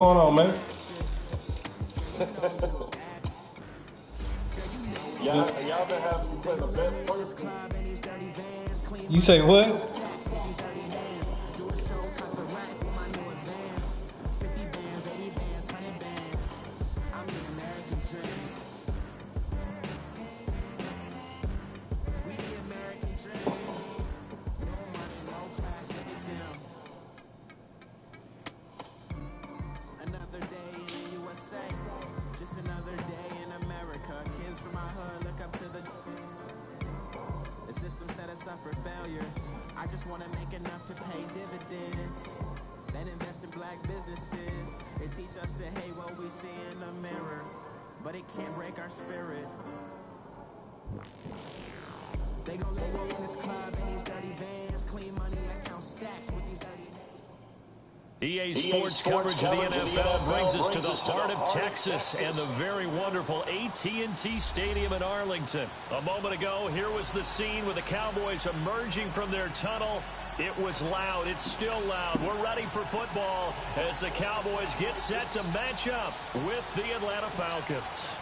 What's going on, man? Y'all been having me play the best first. You say what? I just want to make enough to pay dividends, then invest in black businesses. It teach us to hate what we see in the mirror, but it can't break our spirit. They gon' let me in this club in these dirty vans, clean money, I count stacks with these dirty hands. EA Sports coverage of the NFL brings us to the heart of Texas and the very wonderful AT&T Stadium in Arlington. A moment ago, here was the scene with the Cowboys emerging from their tunnel. It was loud. It's still loud. We're ready for football as the Cowboys get set to match up with the Atlanta Falcons.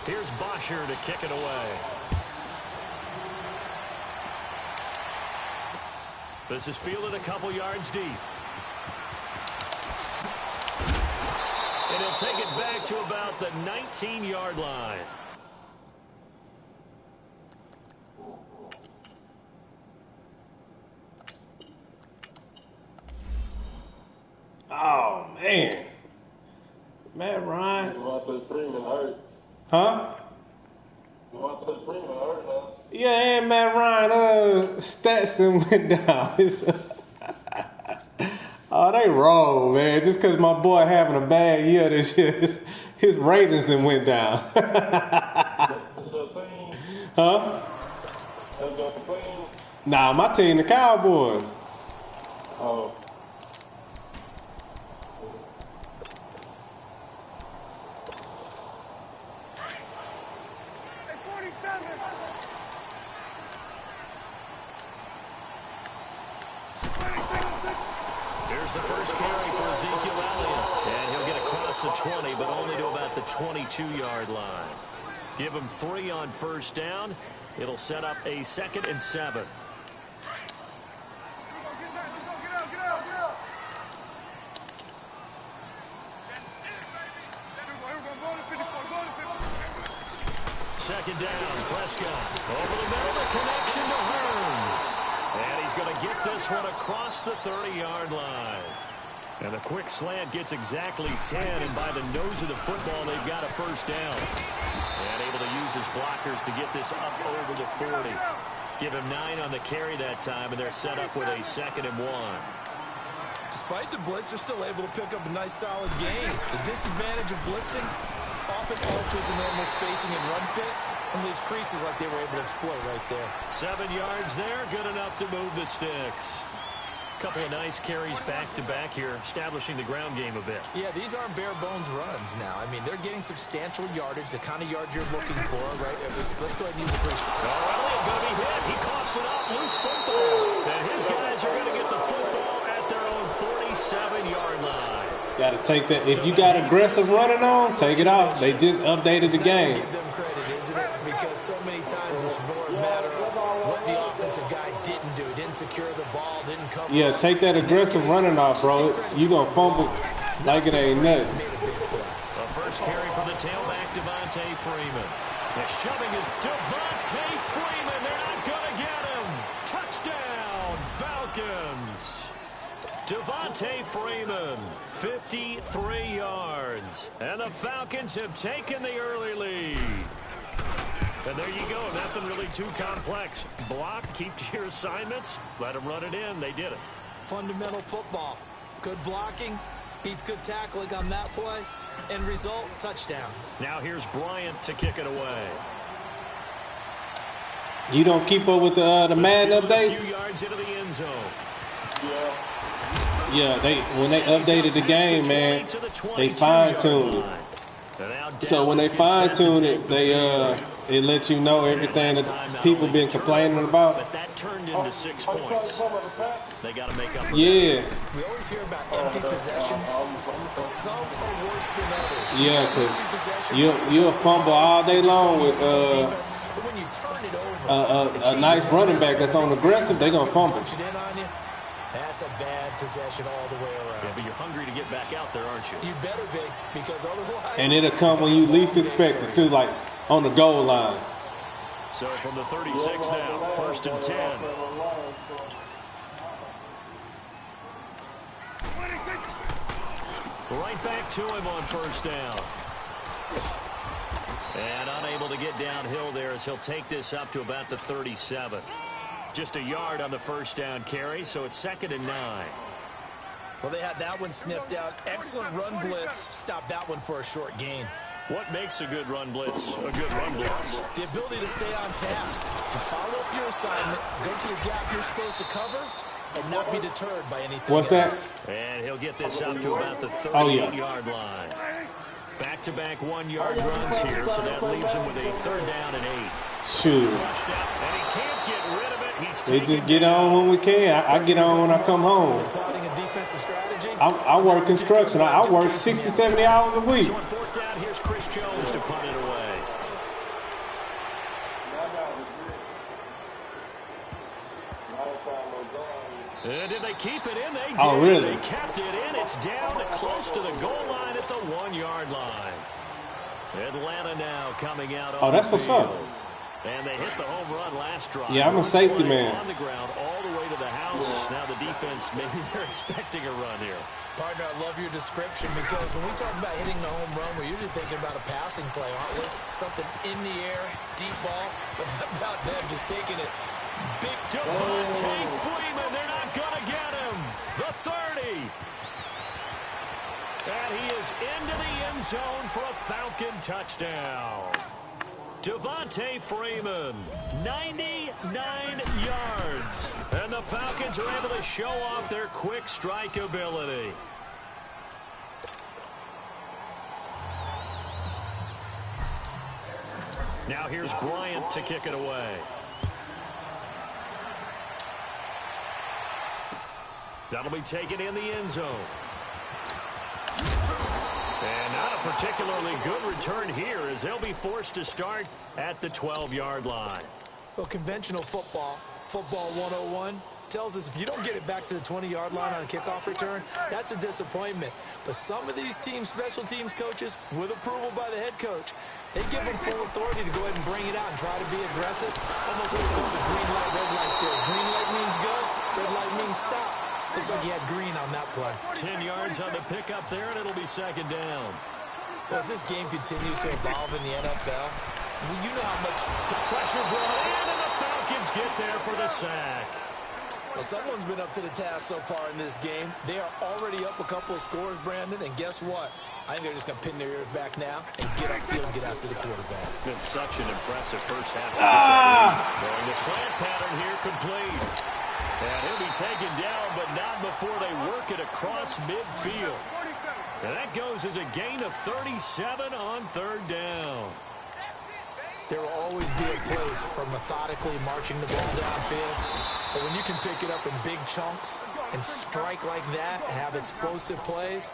Here's Bosher to kick it away. This is fielded a couple yards deep. And he'll take it back to about the 19-yard line. Oh, man. Matt Ryan. Huh? Yeah, and Matt Ryan, stats then went down. Oh, they wrong, man. Just because my boy having a bad year this year, his ratings then went down. Huh? Nah, my team, the Cowboys. Oh. Here's the first carry for Ezekiel Elliott. And he'll get across the 20, but only to about the 22-yard line. Give him 3 on first down. It'll set up a 2nd and 7. Second down, Prescott. Over the middle, the connection to Hearns. And he's going to get this one across the 30-yard line. And a quick slant gets exactly 10, and by the nose of the football, they've got a first down. And able to use his blockers to get this up over the 40. Give him 9 on the carry that time, and they're set up with a 2nd and 1. Despite the blitz, they're still able to pick up a nice, solid gain. The disadvantage of blitzing often alters the normal spacing and run fits and leaves creases like they were able to exploit right there. 7 yards there, good enough to move the sticks. Couple of nice carries back-to-back here, establishing the ground game a bit. Yeah, these aren't bare-bones runs now. I mean, they're getting substantial yardage, the kind of yards you're looking for, right? Let's go ahead and use the first. Elliott going to be hit. He coughs it up, loose football. And his guys are going to get the football at their own 47-yard line. Got to take that. If you got aggressive running on, take it off. They just updated the game. Give them credit, isn't it? Because so many times it's more a matter of what the offensive guy didn't do. Didn't secure the ball, didn't cover. Yeah, take that aggressive running off, bro. You going to fumble like it ain't nothing. The first carry for the tailback, Devontae Freeman. The shoving is Devontae Freeman. They're not going to get him. Touchdown, Falcons. Devontae Freeman, 53 yards. And the Falcons have taken the early lead. And there you go. Nothing really too complex. Block, keep to your assignments, let them run it in. They did it. Fundamental football. Good blocking, beats good tackling on that play. End result, touchdown. Now here's Bryant to kick it away. You don't keep up with the Madden updates? A few yards into the end zone. Yeah, when they updated the game, man, they fine-tuned it. So when they fine tune it, it lets you know everything that people been complaining about. But that turned into 6 points. They got to make up for Yeah. We always hear about empty possessions, but some are worse than others. Yeah, because you'll fumble all day long with but when you turn it over, a nice running back that's on aggressive, they're going to fumble. That's a bad possession all the way around. Yeah, but you're hungry to get back out there, aren't you? You better be, because otherwise... And it'll come when you least expect it, too, like on the goal line. So from the 36 now, 1st and 10. Right back to him on 1st down. And unable to get downhill there as he'll take this up to about the 37. Just a yard on the 1st down carry, so it's 2nd and 9. Well, they had that one sniffed out. Excellent run blitz. Stop that one for a short gain. What makes a good run blitz a good run blitz? The ability to stay on task, to follow up your assignment, go to the gap you're supposed to cover, and not be deterred by anything What's else. that? And he'll get this up to about the 38-yard line. Back-to-back 1-yard runs here, so that leaves him with a 3rd down and 8. Shoot. Flushed out, and he can't get rid of it. He's We just get on when we can. I get on when I come home. Plotting a defensive strategy. I work construction. I work 60, 70 hours a week. So on 4th down, here's Chris Jones to punt it away. Did they keep it in? They did. Oh, really? They kept it in. It's down close to the goal line at the 1-yard line. Atlanta now coming out on that's the what's field. up. And they hit the home run last drive. Yeah, I'm a safety man. On the ground all the way to the house. Now the defense, maybe they're expecting a run here. Partner, I love your description, because when we talk about hitting the home run, we're usually thinking about a passing play, aren't we? Something in the air, deep ball, but how about them just taking it? Big Devontae Freeman, they're not going to get him. The 30. And he is into the end zone for a Falcon touchdown. Devontae Freeman, 99 yards. And the Falcons are able to show off their quick strike ability. Now here's Bryant to kick it away. That'll be taken in the end zone. And not a particularly good return here, as they'll be forced to start at the 12-yard line. Well, conventional football 101, tells us if you don't get it back to the 20-yard line on a kickoff return, that's a disappointment. But some of these teams, special teams coaches, with approval by the head coach, they give them full authority to go ahead and bring it out and try to be aggressive. Almost what we call the green light, red light theory. Green light means go, red light means stop. Looks like he had green on that play. 10 yards on the pickup there, and it'll be 2nd down. Well, as this game continues to evolve in the NFL, you know how much pressure brought in, and the Falcons get there for the sack. Well, someone's been up to the task so far in this game. They are already up a couple of scores, Brandon, and guess what? I think they're just going to pin their ears back now and get upfield and get after the quarterback. It's such an impressive first half. Throwing the slant pattern here complete. And he'll be taken down, but not before they work it across midfield. And that goes as a gain of 37 on 3rd down. There will always be a place for methodically marching the ball downfield. But when you can pick it up in big chunks and strike like that, have explosive plays,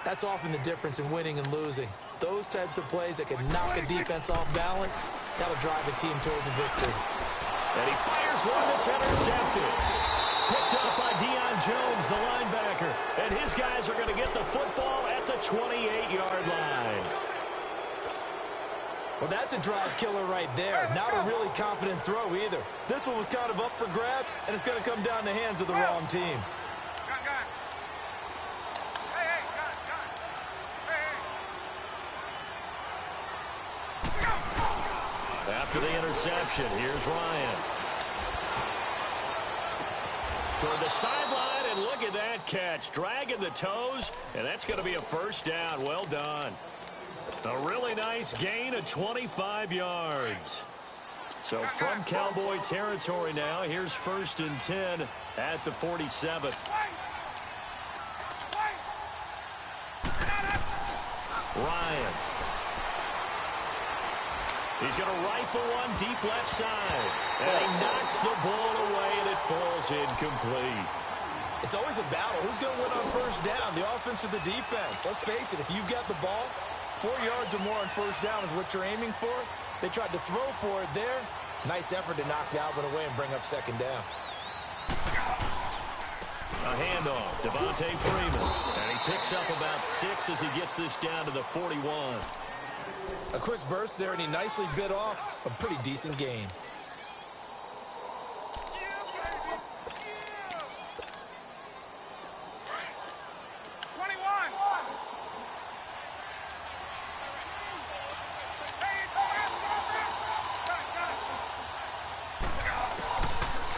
that's often the difference in winning and losing. Those types of plays that can knock a defense off balance, that'll drive a team towards a victory. And he fires one that's intercepted. Picked up by Deion Jones, the linebacker. And his guys are going to get the football at the 28-yard line. Well, that's a drive killer right there. Not a really confident throw either. This one was kind of up for grabs, and it's going to come down the hands of the wrong team. After the interception, here's Ryan. Toward the sideline, and look at that catch. Dragging the toes, and that's going to be a 1st down. Well done. A really nice gain of 25 yards. So from Cowboy territory now, here's 1st and 10 at the 47. Ryan He's going to rifle one deep left side. And he knocks the ball away, and it falls incomplete. It's always a battle. Who's going to win on first down, the offense or the defense? Let's face it, if you've got the ball, 4 yards or more on first down is what you're aiming for. They tried to throw for it there. Nice effort to knock the Alvin away and bring up second down. A handoff, Devontae Freeman. And he picks up about 6 as he gets this down to the 41. A quick burst there, and he nicely bit off a pretty decent gain.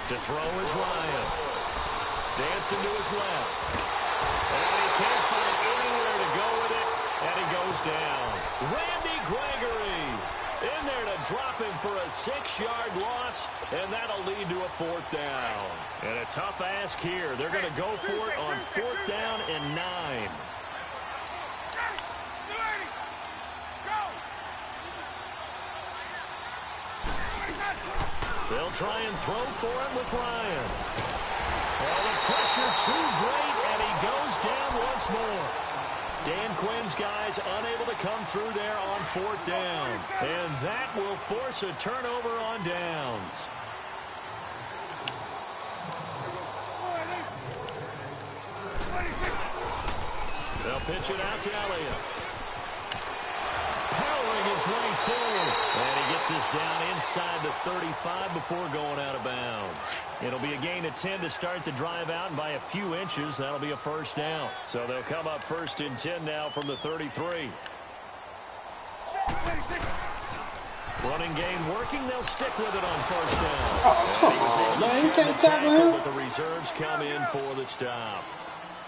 To throw is Ryan. Dancing to his left. And he can't find anywhere to go with it. And he goes down. Randy Gregory in there to drop him for a 6-yard loss. And that'll lead to a 4th down. And a tough ask here. They're going to go for it on 4th down and 9. They'll try and throw for him with Ryan. Well, the pressure too great, and he goes down once more. Dan Quinn's guys unable to come through there on 4th down. And that will force a turnover on downs. They'll pitch it out to Elliott. Powering his way forward. And he gets this down inside the 35 before going out of bounds. It'll be a gain of 10 to start the drive out, and by a few inches, that'll be a first down. So they'll come up 1st and 10 now from the 33. Running game working. They'll stick with it on 1st down. Oh, come on, man. You can't tackle him. But the reserves come in for the stop.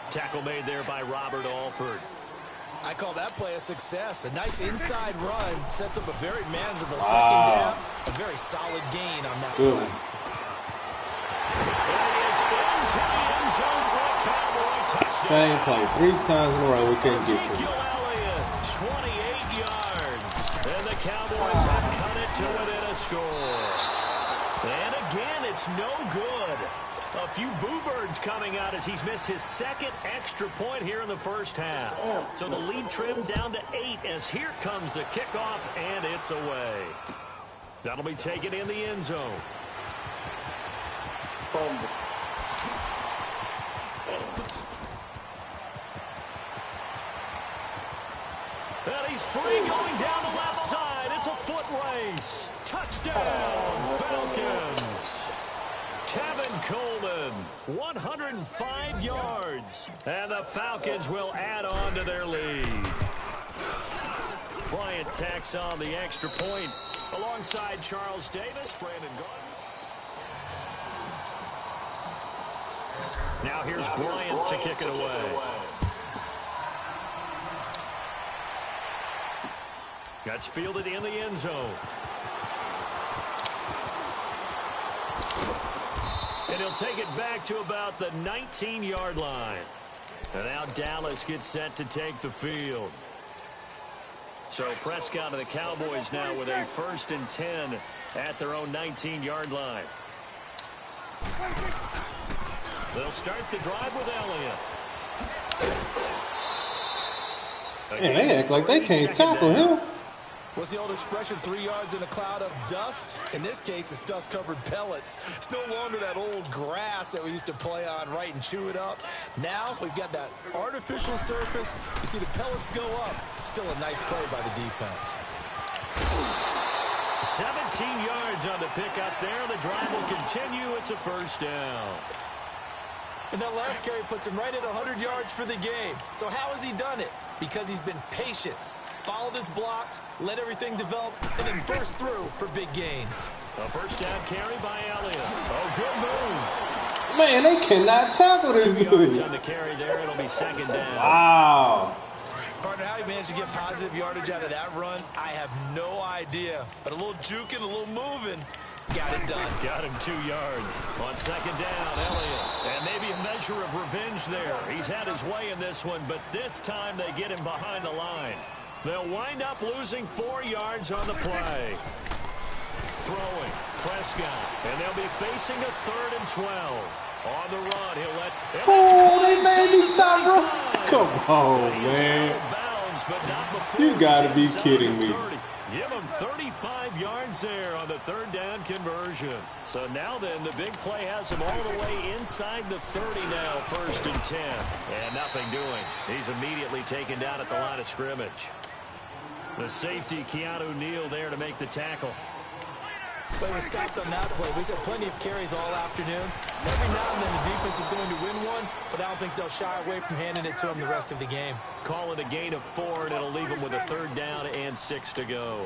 Tackle made there by Robert Alford. I call that play a success. A nice inside run sets up a very manageable second down. A very solid gain on that play. It is into the end zone for a Cowboy touchdown. Same play 3 times in a row. We couldn't get to Ezekiel it. Elliott, 28 yards. And the Cowboys have cut it to within a score. And again, it's no good. A few boo birds coming out as he's missed his 2nd extra point here in the first half. So the lead trimmed down to 8 as here comes the kickoff, and it's away. That'll be taken in the end zone. And he's free going down the left side. It's a foot race. Touchdown, Falcons. Tevin Coleman, 105 yards. And the Falcons will add on to their lead. Bryant tacks on the extra point alongside Charles Davis, Brandon Gordon. Now here's Bryant to kick it away. That's fielded in the end zone. And he'll take it back to about the 19-yard line. And now Dallas gets set to take the field. So Prescott and the Cowboys now with a 1st and 10 at their own 19-yard line. They'll start the drive with Elliott. Man, they act like they can't tackle him. What's the old expression, 3 yards in a cloud of dust? In this case, it's dust-covered pellets. It's no longer that old grass that we used to play on, right, and chew it up. Now we've got that artificial surface. You see the pellets go up. Still a nice play by the defense. 17 yards on the pickup there. The drive will continue. It's a first down. And that last carry puts him right at 100 yards for the game. So how has he done it? Because he's been patient. Followed his blocks, let everything develop, and then burst through for big gains. A first down carry by Elliott. Oh, good move. Man, they cannot tackle this 2 yards dude. on the carry there. It'll be 2nd down. Wow. Partner, how he managed to get positive yardage out of that run, I have no idea. But a little juking, a little moving, got it done. Got him 2 yards. On 2nd down, Elliott. And maybe a measure of revenge there. He's had his way in this one, but this time they get him behind the line. They'll wind up losing 4 yards on the play. Throwing, Prescott, and they'll be facing a 3rd and 12. On the run, he'll let... Oh, they made me stop, bro. Come on, man. You got to be kidding me. Give them 35 yards there on the 3rd down conversion. So now then, the big play has him all the way inside the 30 now, 1st and 10. And nothing doing. He's immediately taken down at the line of scrimmage. The safety, Keanu Neal, there to make the tackle. But we stopped on that play. We've had plenty of carries all afternoon. Every now and then the defense is going to win one, but I don't think they'll shy away from handing it to them the rest of the game. Call it a gain of 4, and it'll leave them with a 3rd down and 6 to go.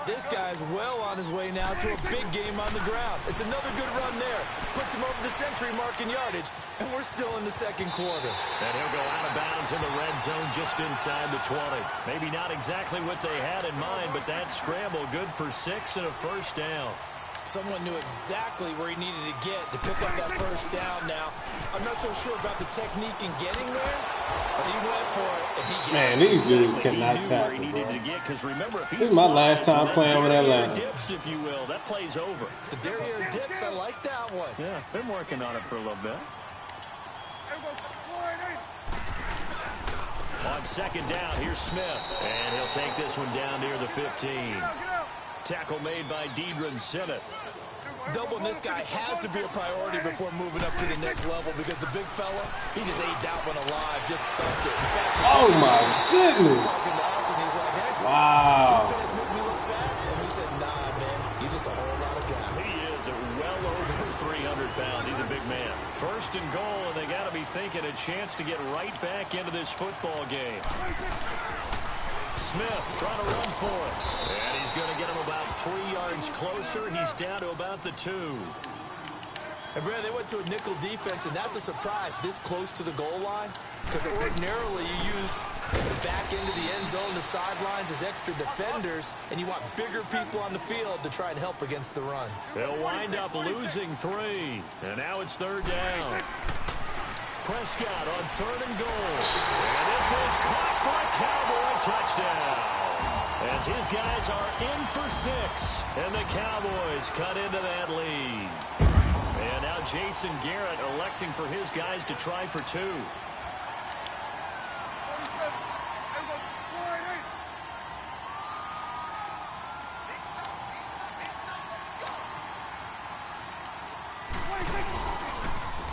This guy's well on his way now to a big game on the ground. It's another good run there. Puts him over the century mark in yardage, and we're still in the 2nd quarter. And he'll go out of bounds in the red zone just inside the 20. Maybe not exactly what they had in mind, but that scramble good for 6 and a 1st down. Someone knew exactly where he needed to get to pick up that 1st down now. I'm not so sure about the technique in getting there, but he went for it. And he Man, these dudes cannot tackle, bro. This is my last time playing with Atlanta. Dips, if you will. That play's over. The derriere dips, I like that one. Yeah, been working on it for a little bit. On 2nd down, here's Smith. And he'll take this one down near the 15. Tackle made by Deidron Sinnott. Doubling this guy has to be a priority before moving up to the next level because the big fella, he just ate that one alive, just stuffed it. In fact, oh my goodness. He's talking to us and he's like, hey, wow. these fans make me look fat. And we said, nah, man, you're just a whole lot of guy. He is well over 300 pounds. He's a big man. 1st and goal, and they got to be thinking a chance to get right back into this football game. Smith trying to run for it. And he's going to get him about 3 yards closer. He's down to about the 2. And, Brad, they went to a nickel defense, and that's a surprise this close to the goal line because ordinarily you use the back end of the end zone, the sidelines as extra defenders, and you want bigger people on the field to try and help against the run. They'll wind up losing 3. And now it's 3rd down. Prescott on 3rd and goal. And this is caught for a Cowboy touchdown. As his guys are in for 6. And the Cowboys cut into that lead. And now Jason Garrett electing for his guys to try for 2.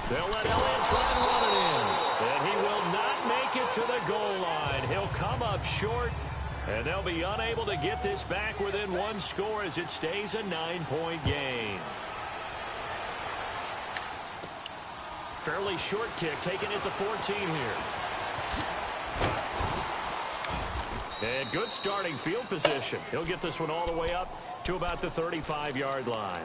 They'll let Elliott try and run it in. And he will not make it to the goal line. He'll come up short. And they'll be unable to get this back within 1 score as it stays a 9-point game. Fairly short kick taken at the 14 here. And good starting field position. He'll get this one all the way up to about the 35-yard line.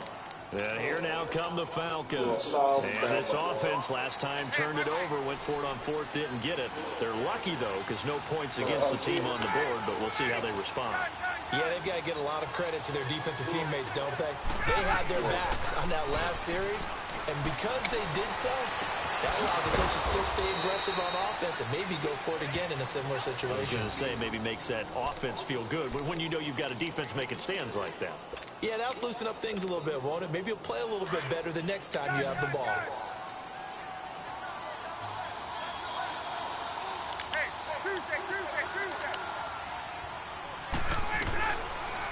And here now come the Falcons. And this offense last time turned it over, went for it on 4th, didn't get it. They're lucky, though, because no points against the team on the board, but we'll see how they respond. Yeah, they've got to get a lot of credit to their defensive teammates, don't they? They had their backs on that last series, and because they did so, that allows the coach to still stay aggressive on offense and maybe go for it again in a similar situation. I was going to say maybe makes that offense feel good, but when you know you've got a defense making stands like that. Yeah, that'll loosen up things a little bit, won't it? Maybe you'll play a little bit better the next time you have the ball.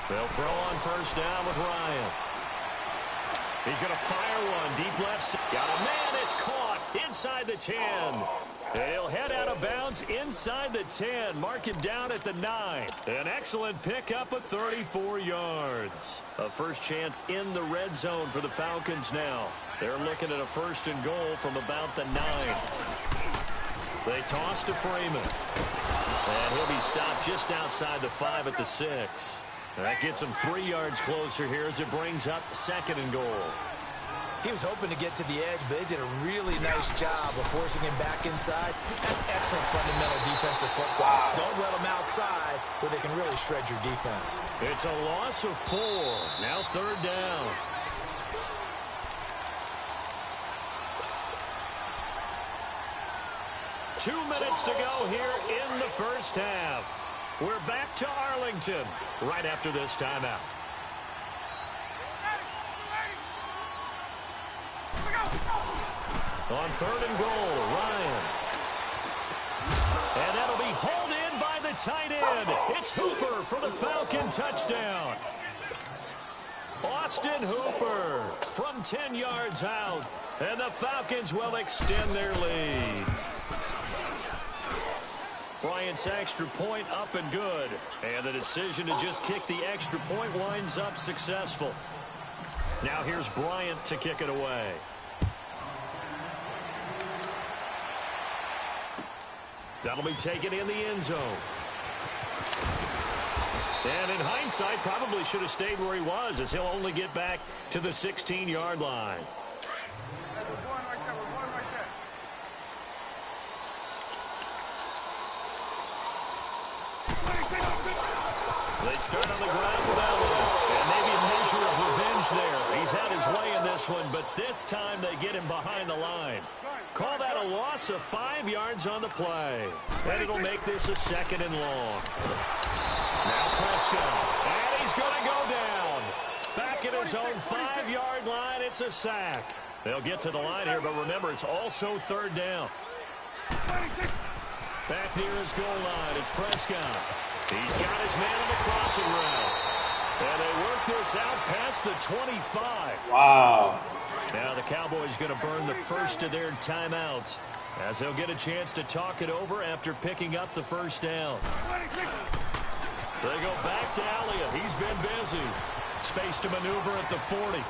They'll throw on 1st down with Ryan. He's going to fire one deep left. Got a man. It's caught inside the 10. And he'll head out of bounds inside the 10. Mark it down at the 9. An excellent pickup of 34 yards. A first chance in the red zone for the Falcons now. They're looking at a 1st and goal from about the 9. They toss to Freeman. And he'll be stopped just outside the 5 at the 6. That gets him 3 yards closer here as it brings up 2nd and goal. He was hoping to get to the edge, but they did a really nice job of forcing him back inside. That's excellent fundamental defensive football. Don't let them outside where they can really shred your defense. It's a loss of 4. Now 3rd down. Two minutes to go here in the first half. We're back to Arlington right after this timeout. On 3rd and goal, Ryan. And that'll be hauled in by the tight end. It's Hooper for the Falcon touchdown. Austin Hooper from 10 yards out. And the Falcons will extend their lead. Bryant's extra point up and good. And the decision to just kick the extra point winds up successful. Now here's Bryant to kick it away. That'll be taken in the end zone. And in hindsight, probably should have stayed where he was, as he'll only get back to the 16-yard line. They start on the ground with Elliott. And maybe a measure of revenge there. He's had his way in this one, but this time they get him behind the line. Call that a loss of 5 yards on the play. And it'll make this a 2nd and long. Now Prescott. And he's going to go down. Back at his own 5-yard line, it's a sack. They'll get to the line here, but remember, it's also 3rd down. Back near his goal line, it's Prescott. He's got his man on the crossing route. And they work this out past the 25. Wow. Now the Cowboys going to burn the first of their timeouts as they'll get a chance to talk it over after picking up the 1st down. They go back to Elliott. He's been busy. Space to maneuver at the 40.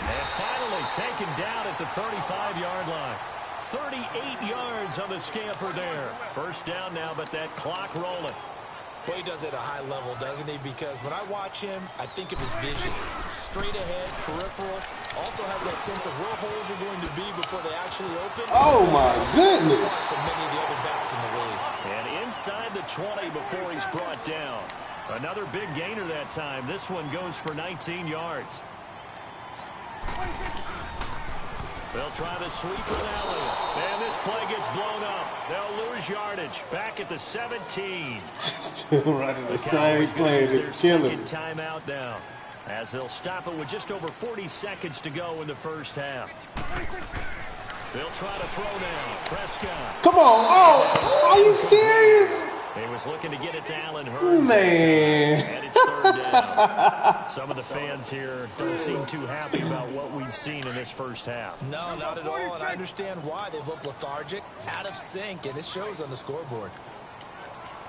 And finally taken down at the 35-yard line. 38 yards on the scamper there. 1st down now, but that clock rolling. Well, he does it at a high level, doesn't he? Because when I watch him, I think of his vision. Straight ahead, peripheral. Also has that sense of where holes are going to be before they actually open. Oh, my goodness. From many of the other backs in the league. And inside the 20 before he's brought down. Another big gainer that time. This one goes for 19 yards. They'll try to sweep with Elliott. And this play gets blown up. They'll lose yardage. Back at the 17. Still running the same play. It's killing. Timeout now, as they'll stop it with just over 40 seconds to go in the 1st half. They'll try to throw now. Prescott. Come on. Oh, are you serious? He was looking to get it to Allen Hurns. Man. And it's 3rd down. Some of the fans here don't seem too happy about what we've seen in this 1st half. No, not at all. And I understand why. They've looked lethargic, out of sync, and it shows on the scoreboard.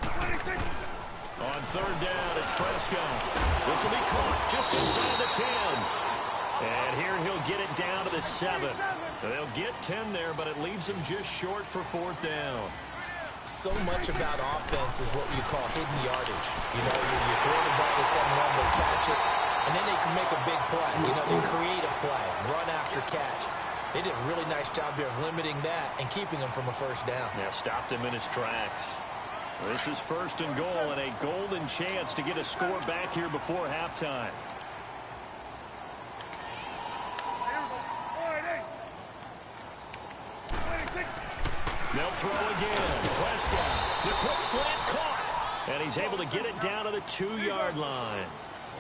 On 3rd down, it's Prescott. This will be caught just inside the 10. And here he'll get it down to the 7. They'll get 10 there, but it leaves them just short for 4th down. So much about offense is what you call hidden yardage. You know, you throw the ball to someone, they catch it, and then they can make a big play. You know, they create a play, run after catch. They did a really nice job here of limiting that and keeping him from a 1st down. Yeah, stopped him in his tracks. This is 1st and goal and a golden chance to get a score back here before halftime. They'll throw again. Prescott, the quick slant caught. And he's able to get it down to the 2-yard line.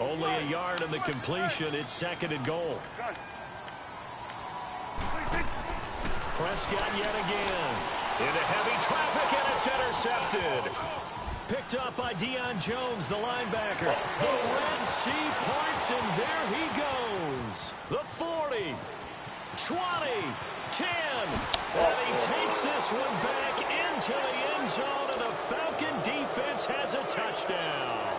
Only a yard in the completion. It's 2nd and goal. Prescott yet again. Into heavy traffic, and it's intercepted. Picked up by Deion Jones, the linebacker. The Red Sea parts, and there he goes. The 40, 20, 10. And he takes this one back into the end zone, and the Falcon defense has a touchdown.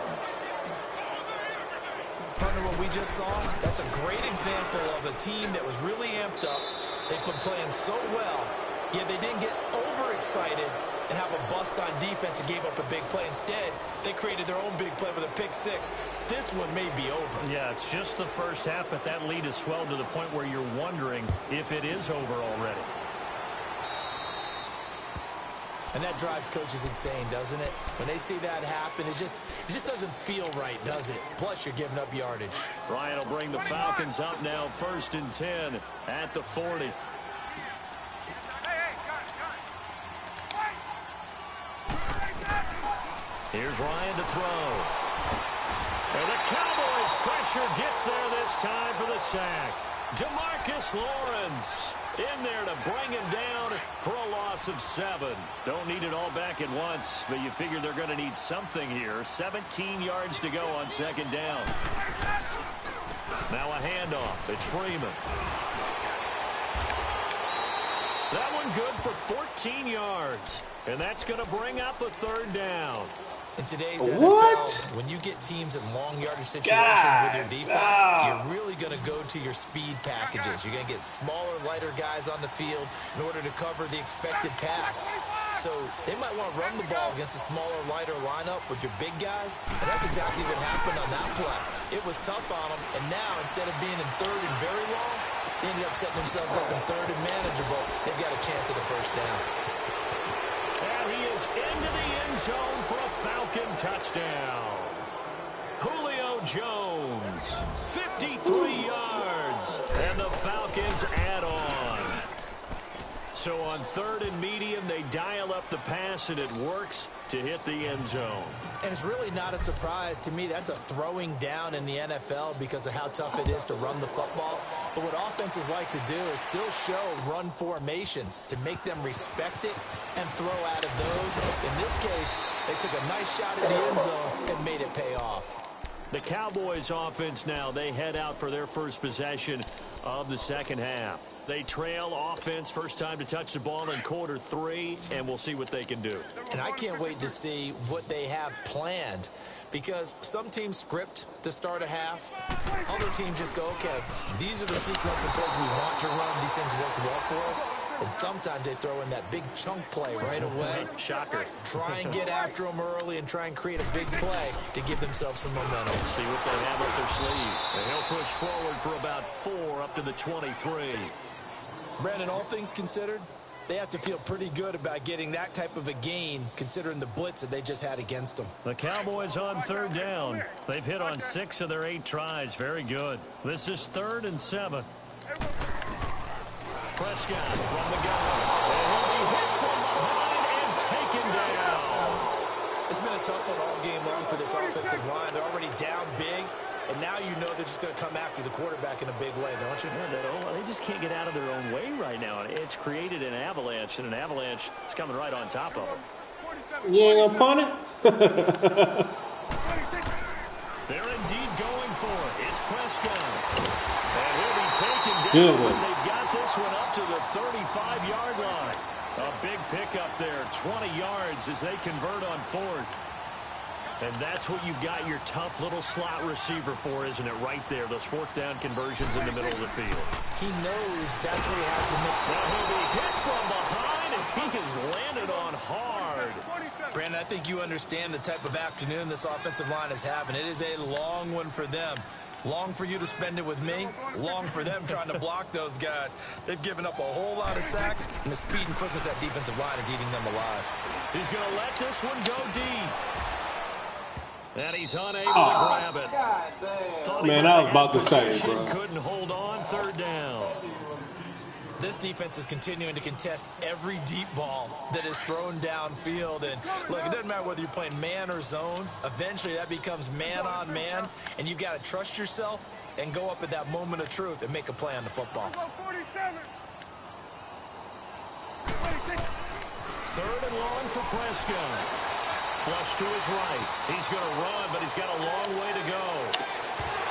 Partner, what we just saw, that's a great example of a team that was really amped up. They've been playing so well, yet they didn't get overexcited and have a bust on defense and gave up a big play. Instead, they created their own big play with a pick 6. This one may be over. Yeah, it's just the 1st half, but that lead has swelled to the point where you're wondering if it is over already. And that drives coaches insane, doesn't it? When they see that happen, it just doesn't feel right, does it? Plus, you're giving up yardage. Ryan will bring the Falcons up now, 1st and 10 at the 40. Here's Ryan to throw. And the Cowboys' pressure gets there this time for the sack. DeMarcus Lawrence in there to bring him down for a loss of 7. Don't need it all back at once, but you figure they're going to need something here. 17 yards to go on second down. Now a handoff. It's Freeman. That one good for 14 yards. And that's going to bring up a third down. In today's NFL, when you get teams in long yardage situations with your defense, you're really going to go to your speed packages. You're going to get smaller, lighter guys on the field in order to cover the expected pass. So they might want to run the ball against a smaller, lighter lineup with your big guys, and that's exactly what happened on that play. It was tough on them, and now instead of being in third and very long, they ended up setting themselves up in third and manageable. They've got a chance at a first down. And he is into the end zone for a Falcon touchdown. Julio Jones, 53 yards, and the Falcons add on. So on third and medium, they dial up the pass, and it works to hit the end zone. And it's really not a surprise to me. That's a throwing down in the NFL because of how tough it is to run the football. But what offenses like to do is still show run formations to make them respect it and throw out of those. In this case, they took a nice shot at the end zone and made it pay off. The Cowboys offense now, they head out for their first possession of the second half. They trail offense, first time to touch the ball in quarter 3, and we'll see what they can do. And I can't wait to see what they have planned, because some teams script to start a half. Other teams just go, okay, these are the sequence of plays we want to run. These things worked well for us. And sometimes they throw in that big chunk play right away. Shocker. Try and get after them early and try and create a big play to give themselves some momentum. See what they have up their sleeve. And he'll push forward for about 4 up to the 23. Brandon, all things considered, they have to feel pretty good about getting that type of a gain, considering the blitz that they just had against them. The Cowboys on third down. They've hit on 6 of their 8 tries. Very good. This is 3rd and 7. Prescott from the gun. And he'll be hit from behind and taken down. It's been a tough one all game long for this offensive line. They're already down big. And now you know they're just going to come after the quarterback in a big way, don't you? Yeah, they just can't get out of their own way right now. It's created an avalanche, and an avalanche is coming right on top of them. You ain't gonna punt it? They're indeed going for it. It's Prescott. And he'll be taken down. Good one. They've got this one up to the 35-yard line. A big pickup there, 20 yards as they convert on 4th. And that's what you've got your tough little slot receiver for, isn't it? Right there, those 4th down conversions in the middle of the field. He knows that's what he has to make. Now he'll be hit from behind, and he has landed on hard. Brandon, I think you understand the type of afternoon this offensive line is having. It is a long one for them. Long for you to spend it with me. Long for them trying to block those guys. They've given up a whole lot of sacks, and the speed and quickness of that defensive line is eating them alive. He's going to let this one go deep. And he's unable to grab it. Man, I was about to say, bro. Couldn't hold on, 3rd down. This defense is continuing to contest every deep ball that is thrown downfield. And look, it doesn't matter whether you're playing man or zone. Eventually, that becomes man on man, and you've got to trust yourself and go up at that moment of truth and make a play on the football. 3rd and long for Prescott. Flush to his right. He's going to run, but he's got a long way to go.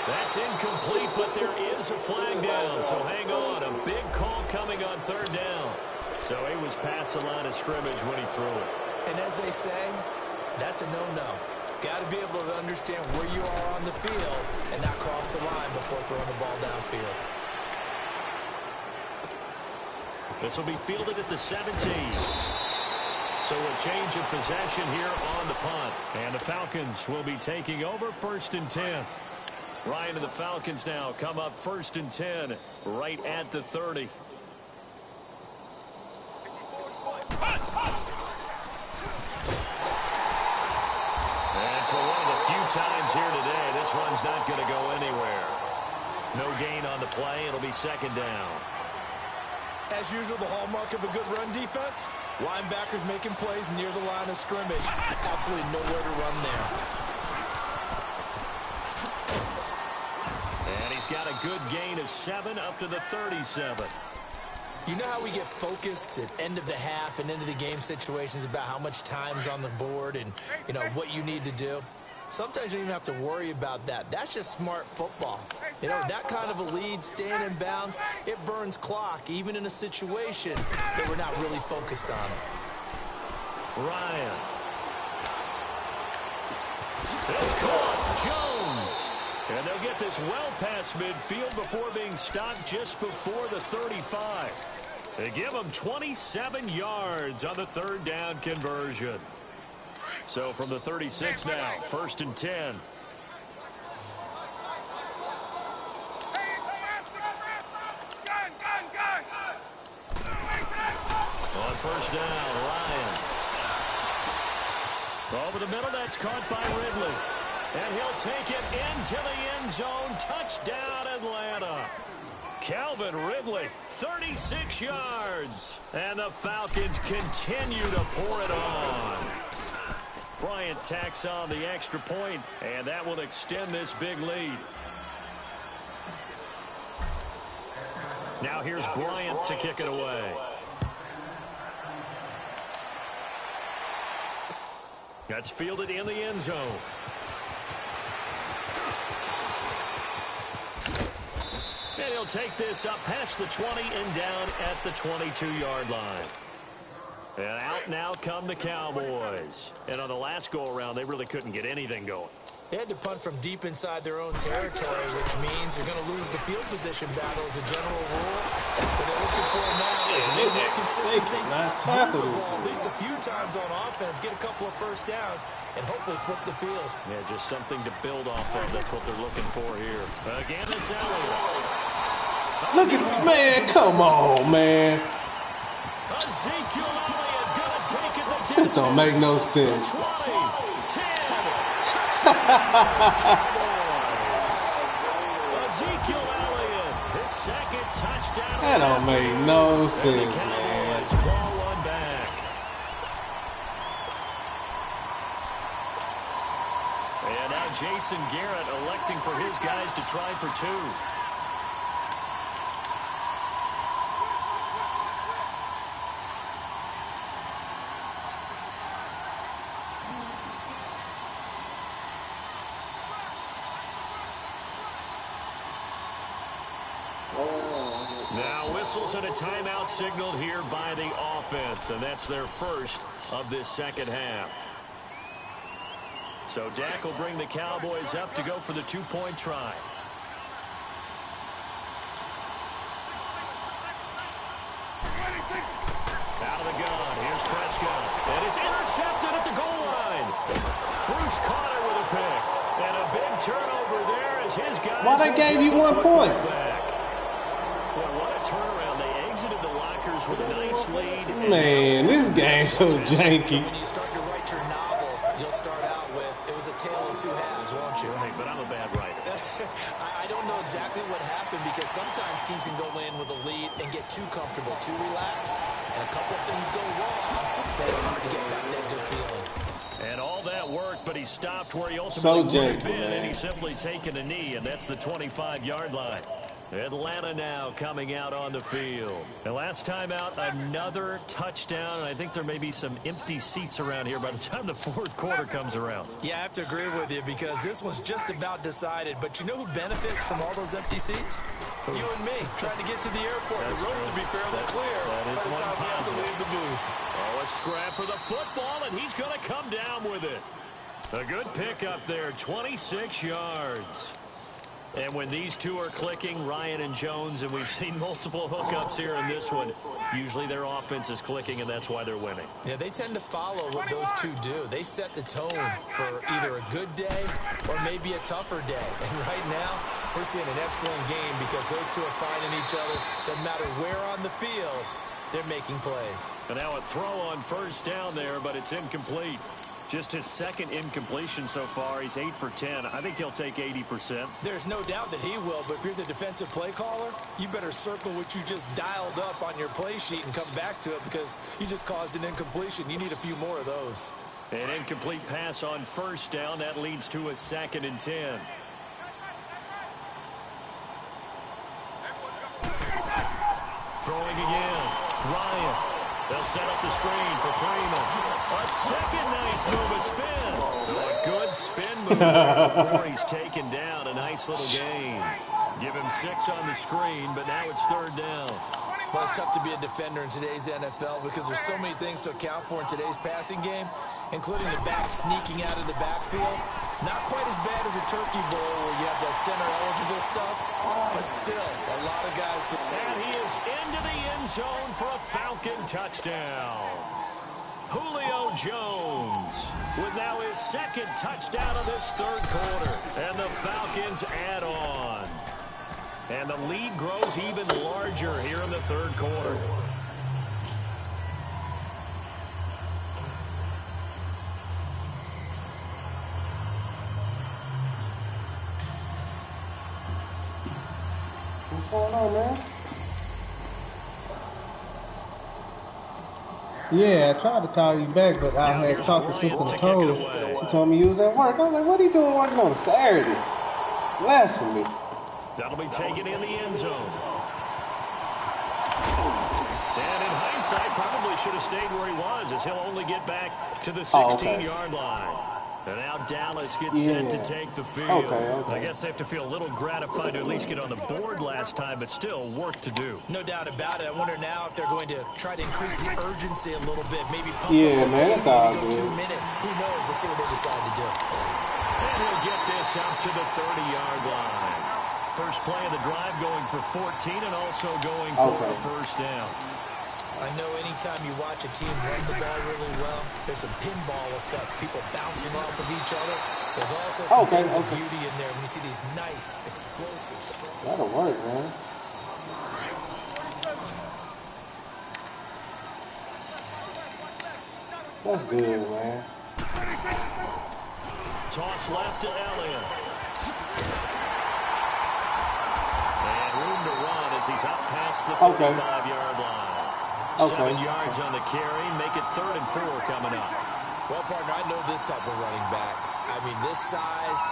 That's incomplete, but there is a flag down, so hang on. A big call coming on 3rd down. So he was past the line of scrimmage when he threw it. And as they say, that's a no-no. Got to be able to understand where you are on the field and not cross the line before throwing the ball downfield. This will be fielded at the 17. So a change of possession here on the punt. And the Falcons will be taking over 1st and 10. Ryan and the Falcons now come up 1st and 10 right at the 30. And for one of the few times here today, this one's not going to go anywhere. No gain on the play. It'll be 2nd down. As usual, the hallmark of a good run defense, Linebackers making plays near the line of scrimmage. Absolutely nowhere to run there. And he's got a good gain of 7 up to the 37. You know how we get focused at end of the half and end of the game situations about how much time's on the board and, you know, what you need to do? Sometimes you don't even have to worry about that. That's just smart football. You know, that kind of a lead, staying in bounds, it burns clock, even in a situation that we're not really focused on it. Ryan. It's caught. Jones. And they'll get this well past midfield before being stopped just before the 35. They give them 27 yards on the third down conversion. So from the 36 now, 1st and 10. On 1st down, Ryan. Over the middle, that's caught by Ridley. And he'll take it into the end zone. Touchdown, Atlanta. Calvin Ridley, 36 yards. And the Falcons continue to pour it on. Bryant tacks on the extra point, and that will extend this big lead. Now here's Bryant to kick it away. That's fielded in the end zone. And he'll take this up past the 20 and down at the 22-yard line. And out now come the Cowboys. And on the last go-around, they really couldn't get anything going. They had to punt from deep inside their own territory, which means they're going to lose the field position battle as a general rule. What they're looking for now is a little more consistency. Move the ball at least a few times on offense, get a couple of first downs, and hopefully flip the field. Yeah, just something to build off of. That's what they're looking for here. Again, it's Elliott. Look at, man, come on, man. Ezekiel Elliott gonna take it the distance. This don't make no sense. 20, 10. Ezekiel Elliott, his second touchdown. That don't make no sense, man. Let's claw one back. And now Jason Garrett electing for his guys to try for 2. Now whistles and a timeout signaled here by the offense, and that's their first of this second half. So Dak will bring the Cowboys up to go for the 2-point try. Out of the gun, here's Prescott, and it's intercepted at the goal line. Bruce Conner with a pick, and a big turnover there as his guys. Why they gave you 1 point? Well, what a turnaround. They exited the lockers with a nice lead. Man, this game's so janky. When you start to write your novel, you'll start out with, it was a tale of 2 halves, won't you? Right, but I'm a bad writer. I don't know exactly what happened because sometimes teams can go in with a lead and get too comfortable, too relaxed, and a couple of things go wrong, and it's hard to get back that good feeling. And all that work, but he stopped where he ultimately would have been, man. and he's simply taken a knee, and that's the 25-yard line. Atlanta now coming out on the field. And last time out, another touchdown. And I think there may be some empty seats around here by the time the 4th quarter comes around. Yeah, I have to agree with you because this one's just about decided. But you know who benefits from all those empty seats? You and me, trying to get to the airport. That's the road true. to be fairly clear That is by the one time we have to positive. leave the booth. Oh, a scrap for the football, and he's going to come down with it. A good pick up there, 26 yards. And when these two are clicking, Ryan and Jones, and we've seen multiple hookups here in this one, usually their offense is clicking, and that's why they're winning. Yeah, they tend to follow what those two do. They set the tone for either a good day or maybe a tougher day. And right now, we're seeing an excellent game because those two are finding each other. Doesn't matter where on the field, they're making plays. And now a throw on 1st down there, but it's incomplete. Just his second incompletion so far. He's 8 for 10. I think he'll take 80%. There's no doubt that he will, but if you're the defensive play caller, you better circle what you just dialed up on your play sheet and come back to it because you just caused an incompletion. You need a few more of those. An incomplete pass on first down. That leads to a 2nd and 10. Throwing again. Ryan. They'll set up the screen for Freeman. A second nice move, a spin. So a good spin move before he's taken down. A nice little gain. Give him 6 on the screen, but now it's 3rd down. Well, it's tough to be a defender in today's NFL because there's so many things to account for in today's passing game, including the back sneaking out of the backfield. Not quite as bad as a turkey bowl where you have the center-eligible stuff, but still, a lot of guys to... And he is into the end zone for a Falcon touchdown. Julio Jones with now his 2nd touchdown of this 3rd quarter. And the Falcons add on. And the lead grows even larger here in the 3rd quarter. What's going on, man? Yeah, I tried to call you back, but I had talked to Sister Nicole. She told me you was at work. I was like, what are you doing working on a Saturday? Blasphemy. That'll be taken in the end zone. And in hindsight, probably should have stayed where he was, as he'll only get back to the 16-yard line. And now Dallas gets set to take the field. I guess they have to feel a little gratified to at least get on the board last time, but still work to do. No doubt about it. I wonder now if they're going to try to increase the urgency a little bit. Maybe pump man, that's all go good. 2 minute. Who knows? Let's see what they decide to do. And he'll get this out to the 30-yard line. First play of the drive going for 14 and also going for a 1st down. I know anytime you watch a team run the ball really well, there's a pinball effect, people bouncing off of each other. There's also some things of beauty in there when you see these nice, explosive strikes. That'll work, man. That's good, man. Toss left to Elliott. And room to run as he's out past the 45-yard line. 7 yards on the carry. Make it 3rd and 4 coming up. Well, partner, I know this type of running back. I mean, this size,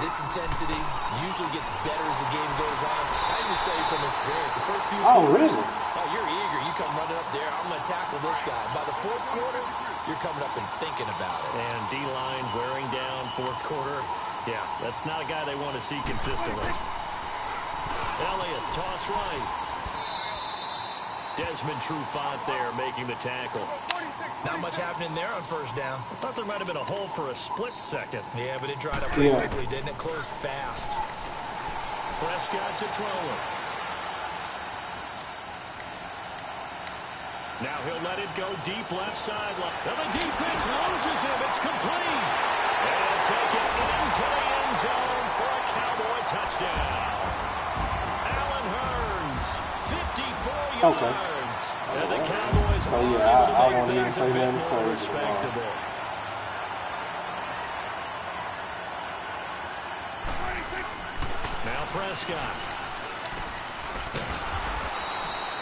this intensity usually gets better as the game goes on. I just tell you from experience, the first few quarters, you're eager. You come running up there, I'm going to tackle this guy. By the 4th quarter, you're coming up and thinking about it. And D-line wearing down 4th quarter. Yeah, that's not a guy they want to see consistently. Elliott, toss right. Desmond Trufant there making the tackle. Not much happening there on 1st down. I thought there might have been a hole for a split second. Yeah, but it dried up pretty quickly, didn't it? Closed fast. Prescott to throw it. Now he'll let it go deep left sideline. And the defense loses him. It's complete. And he'll take it into the end zone for a Cowboy touchdown. Allen Hurns, 54 yards. And the Cowboys I won't even things say a bit nothing more crazy. respectable. Now Prescott.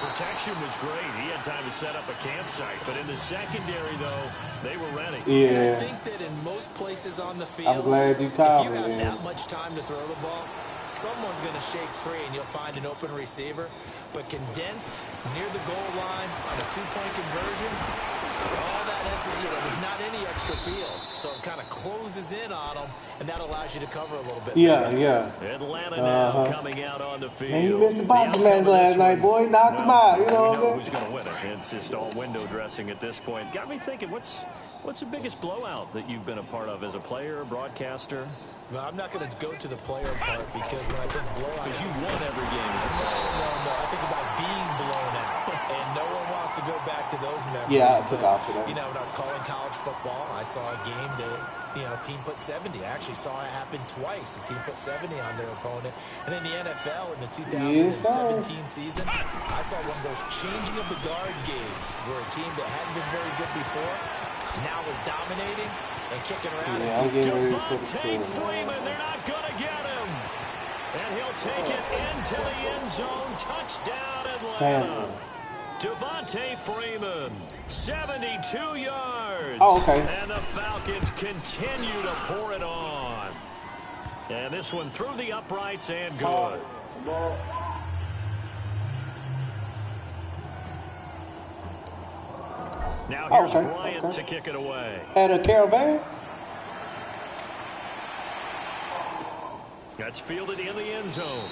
Protection was great. He had time to set up a campsite. But in the secondary, though, they were ready. I think that in most places on the field, I'm glad you called me. If you have that much time to throw the ball, someone's going to shake free and you'll find an open receiver. But condensed near the goal line on a 2-point conversion, all that there's not any extra field. So it kind of closes in on them, and that allows you to cover a little bit. Atlanta now coming out on the field. Man, he missed the boxing match last night, boy. Knocked him out. You know what I'm saying? Who's going to win it? It's just all window dressing at this point. Got me thinking, what's the biggest blowout that you've been a part of as a player, broadcaster? Well, I'm not going to go to the player part because when I think blowout... Because you won every game as a player. No. I think about being blown out. And no one wants chance to go back to those memories. Yeah, I took off today. You know, when I was calling college football, I saw a game that, you know, a team put 70. I actually saw it happen twice. A team put 70 on their opponent. And in the NFL, in the 2017 season, I saw one of those changing of the guard games where a team that hadn't been very good before now was dominating and kicking around. Devontae Freeman, they're not going to get him. And he'll take it into the end zone. Touchdown, Atlanta. Devontae Freeman, 72 yards. Oh, okay. And the Falcons continue to pour it on. And this one through the uprights and good. Now here's Bryant to kick it away. Had a caravan. That's fielded in the end zone.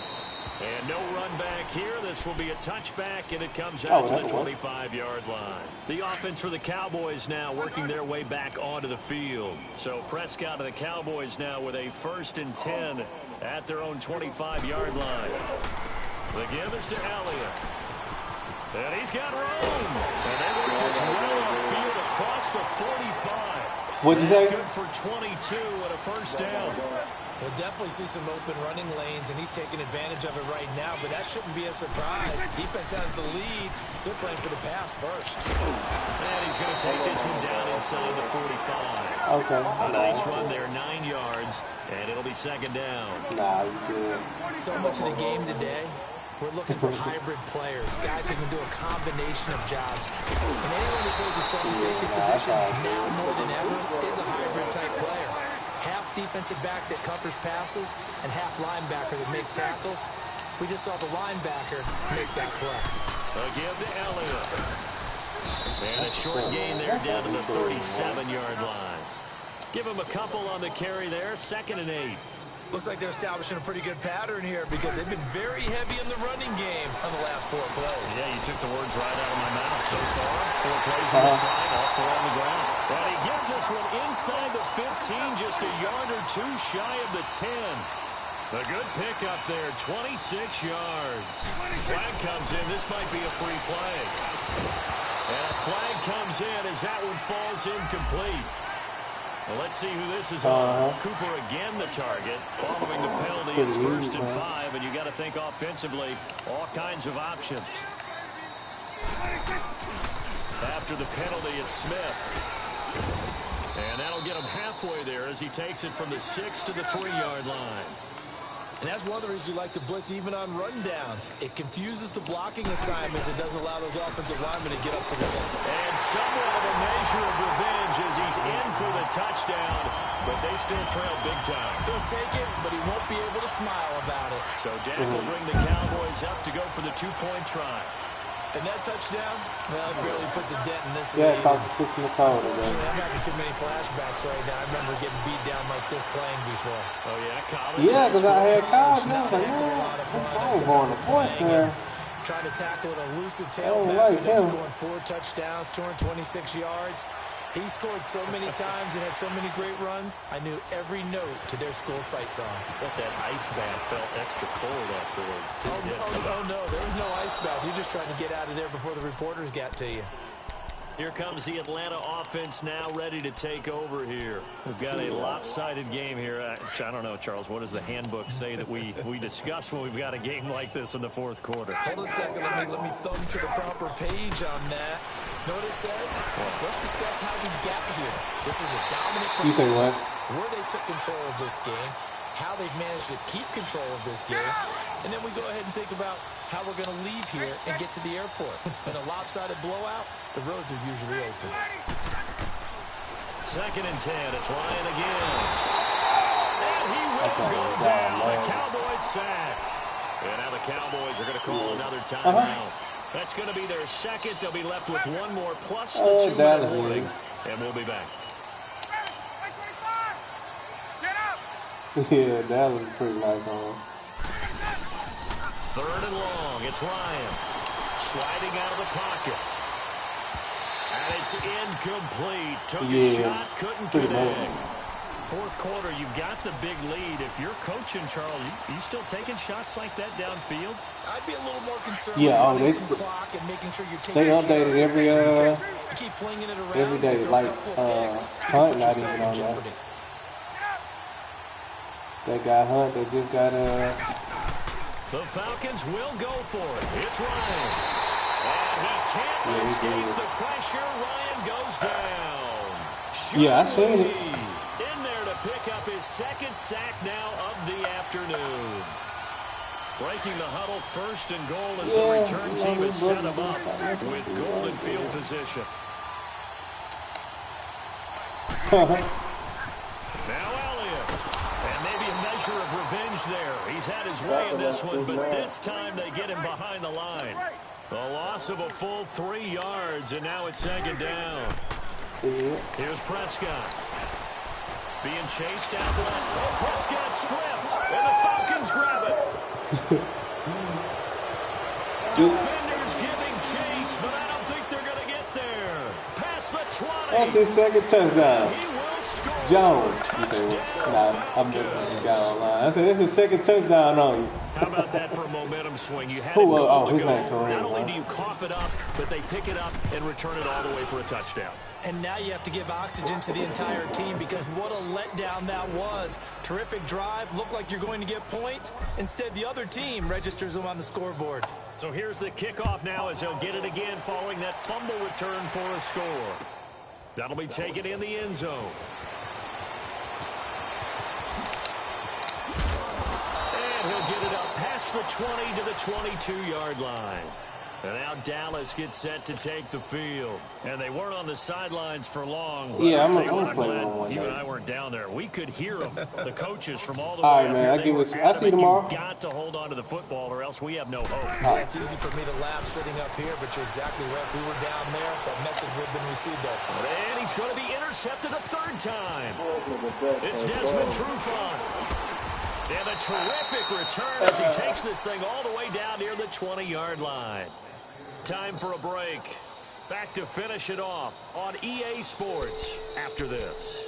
And no run back here. This will be a touchback, and it comes out to the 25-yard line. The offense for the Cowboys now working their way back onto the field. So Prescott and the Cowboys now with a 1st and 10 at their own 25-yard line. The give is to Elliott. And he's got room. And they work this well upfield across the 45. What'd you say? Good for 22 and a 1st down. We'll definitely see some open running lanes, and he's taking advantage of it right now, but that shouldn't be a surprise. Defense has the lead. They're playing for the pass first. And he's going to take this one down inside the 45. Okay. A nice run there, 9 yards, and it'll be 2nd down. Nah, you good. So much of the game today, we're looking for hybrid players, guys who can do a combination of jobs. And anyone who plays a strong safety position now more than ever is a hybrid-type player. Half defensive back that covers passes and half linebacker that makes tackles. We just saw the linebacker make that play. A give to Elliott. And a short gain there down to the 37-yard line. Give him a couple on the carry there. 2nd and 8. Looks like they're establishing a pretty good pattern here because they've been very heavy in the running game on the last 4 plays. Yeah, you took the words right out of my mouth so far. 4 plays in this drive, all 4 on the ground. And he gets this one inside the 15, just a yard or 2 shy of the 10. A good pickup there, 26 yards. Flag comes in. This might be a free play. And a flag comes in as that one falls incomplete. Well, let's see who this is on. Cooper again the target. Following the penalty, it's 1st and 5, and you got to think offensively, all kinds of options. After the penalty, it's Smith. And that'll get him halfway there as he takes it from the 6 to the 3-yard line. And that's one of the reasons you like to blitz even on rundowns. It confuses the blocking assignments. It doesn't allow those offensive linemen to get up to the center. And somewhat of a measure of revenge as he's in for the touchdown, but they still trail big time. He'll take it, but he won't be able to smile about it. So Dak will bring the Cowboys up to go for the 2-point try. And that touchdown, well, it barely puts a dent in this Yeah, league. talk to Sister Nicole today. I'm having too many flashbacks right now. I remember getting beat down like this playing before. Oh, yeah, college. Yeah, because I had college. I was like, man, I was going to force there. Trying to tackle an elusive tailback and him. scoring 4 touchdowns, 226 yards. He scored so many times and had so many great runs, I knew every note to their school's fight song. But that ice bath felt extra cold afterwards, too. Oh, no, there was no ice bath. You're just trying to get out of there before the reporters got to you. Here comes the Atlanta offense now ready to take over here. We've got a lopsided game here. I don't know, Charles, what does the handbook say that we discuss when we've got a game like this in the 4th quarter? Hold on a second. Let me thumb to the proper page on that. Know what it says? Let's discuss how we got here. This is a dominant performance. You say what? Where they took control of this game, how they've managed to keep control of this game, and then we go ahead and think about how we're going to leave here and get to the airport. In a lopsided blowout, the roads are usually open. 2nd and 10. It's Ryan again. And he will go down. The Cowboys sack. And now the Cowboys are going to call another timeout. That's going to be their 2nd. They'll be left with 1 more plus the 2-minute warning. And we'll be back. Yeah, that was pretty nice on. 3rd and long. It's Ryan. Sliding out of the pocket. And it's incomplete. Took a shot, couldn't connect. fourth quarter, you've got the big lead. If you're coaching, Charles, you still taking shots like that downfield? I'd be a little more concerned with some clock and making sure you're taking they updated you keep flinging it around, every day. Like Hunt not even on that. That guy Hunt, they just got The Falcons will go for it. It's Ryan. And he can't escape the pressure. Ryan goes down. I seen it. In there to pick up his second sack now of the afternoon. Breaking the huddle, first and goal as the return team has set him up with golden field position. Now Elliott. And maybe a measure of revenge there. He's had his way in this one, but this time they get him behind the line. A loss of a full 3 yards, and now it's second down. Here's Prescott. Being chased out left. Oh, Prescott stripped, and the Falcons grab it. Defenders giving chase, but I don't think they're going to get there. Past the 20. That's his second touchdown. He will score. Jones. You say, nah, I'm just this guy online. I said, this is his second touchdown on you. How about that for a momentum swing? You had his name Kareem. Not only do you cough it up, but they pick it up and return it all the way for a touchdown. And now you have to give oxygen to the entire team because what a letdown that was. Terrific drive. Looked like you're going to get points. Instead, the other team registers them on the scoreboard. So here's the kickoff now as he'll get it again following that fumble return for a score. That'll be taken in the end zone. And he'll get it up past the 20 to the 22-yard line. And now Dallas gets set to take the field. And they weren't on the sidelines for long. Yeah, I'm glad one you day. and I weren't down there. We could hear them, the coaches from all the all way right, up man, here. I get what you, I see you tomorrow. You've got to hold on to the football or else we have no hope. Yeah, it's easy for me to laugh sitting up here, but you're exactly right. If we were down there, that message would have been received up. And he's going to be intercepted a third time. It's Desmond Trufant. And a terrific return as he takes this thing all the way down near the 20-yard line. Time for a break. Back to finish it off on EA Sports after this.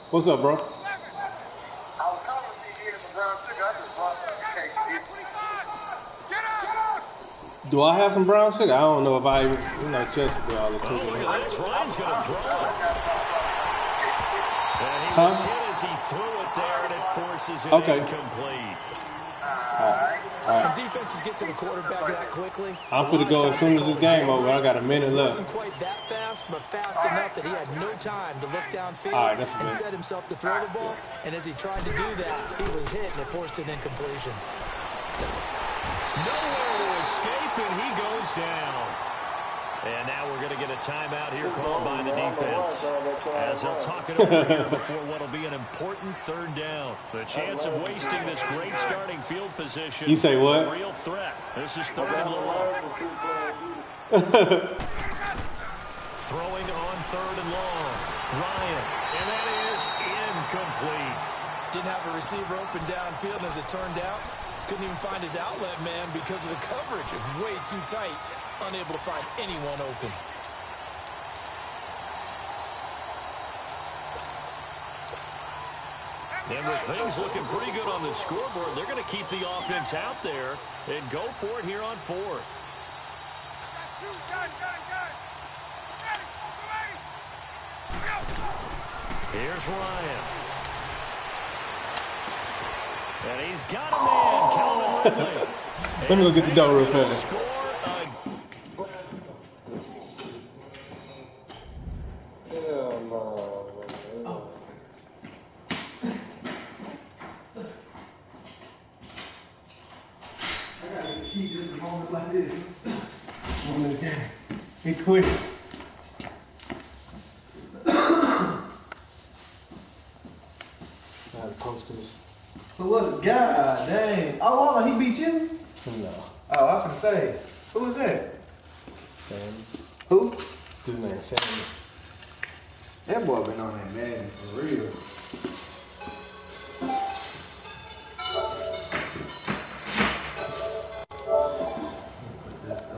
What's up, bro? I was coming to see you in the brown sugar. I just bought some cake. Get out! Do I have some brown sugar? I don't know if I, trust the all the Oh, look at this. Ryan's going to throw it. And he Huh? was hit as he threw it there, and it forces it incomplete. When defenses get to the quarterback that quickly, I'm finna go as soon as this game over. I got a minute It left. wasn't quite that fast, but fast enough that he had no time to look downfield All right, that's and good. set himself to throw the ball. And as he tried to do that, he was hit, and it forced an incompletion. Nowhere to escape, and he goes down. And now we're going to get a timeout here called by the defense. As they'll talk it over here before what will be an important third down. The chance of wasting this great starting field position. You say what? A real threat. This is third and long. Throwing on third and long. Ryan. And that is incomplete. Didn't have a receiver open downfield, and as it turned out, couldn't even find his outlet man because of the coverage. It's way too tight. Unable to find anyone open. And with things looking pretty good on the scoreboard, they're going to keep the offense out there and go for it here on fourth. Here's Ryan. And he's got a man, Calvin Ridley. Let me go get the dough real fast. Hell no, man. I gotta get a key just a moment like this. Moment again. He quit. Gotta post this. Who was it? God dang. Oh, hold on, he beat you? No. Oh, I can say. Who was that? Sam. Who? His name Sam. That boy been on that man for real.